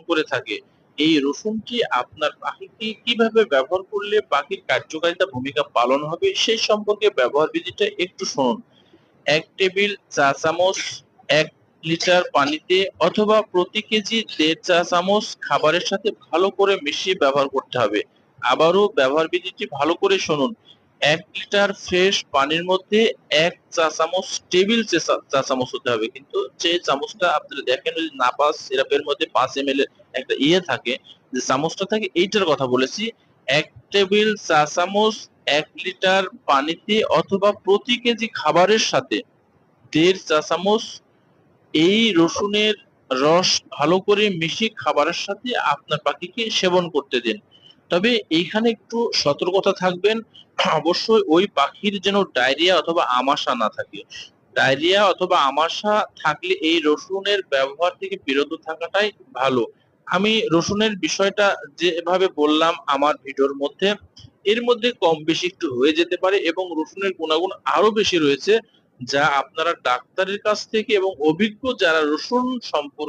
করে থাকে। এই রসুনটি আপনার পাখিকে কিভাবে ব্যবহার করলে পাখির কার্যকারিতা ভূমিকা পালন হবে সেই সম্পর্কে ব্যবহার বিধিটা একটু শুনুন। ১ টেবিল চা চামচ ১ লিটার পানিতে অথবা প্রতি কেজি ১.৫ চা চামচ খাবারের সাথে ভালো করে মিশিয়ে ব্যবহার করতে হবে। আবারও ব্যবহার বিধিটি ভালো করে শুনুন। ১ লিটার ফ্রেশ পানির মধ্যে ১ চা চামচ টেবিল চা চামচ হতে হবে। কিন্তু যে চামচটা আপনারা দেখেন ওই নাপা সিরাপের মধ্যে ৫ এমএল এর একটা থাকে, যে চামচটা থাকে এইটার কথা বলেছি। ১ টেবিল চা চামচ ১ লিটার পানিতে অথবা প্রতি কেজি খাবারের সাথে ১.৫ চা চামচ এই রসুনের রস ভালো করে মিশিয়ে খাবারের সাথে আপনার পাখিকে সেবন করতে দিন। তবে এইখানে একটু সতর্কতা থাকবেন, অবশ্যই ওই পাখির যেন ডায়রিয়া অথবা আমাশা না থাকে। ডায়রিয়া অথবা আমাশা থাকলে এই রসুনের ব্যবহার থেকে বিরত থাকাটাই ভালো। আমি রসুনের বিষয়টা যেভাবে বললাম আমার ভিডিওর মধ্যে, এর মধ্যে কম বেশি একটু হয়ে যেতে পারে এবং রসুনের গুণাগুণ আরো বেশি রয়েছে, যা আপনারা ডাক্তারের কাছ থেকে এবং অভিজ্ঞ যারা রসুন সম্পর্কে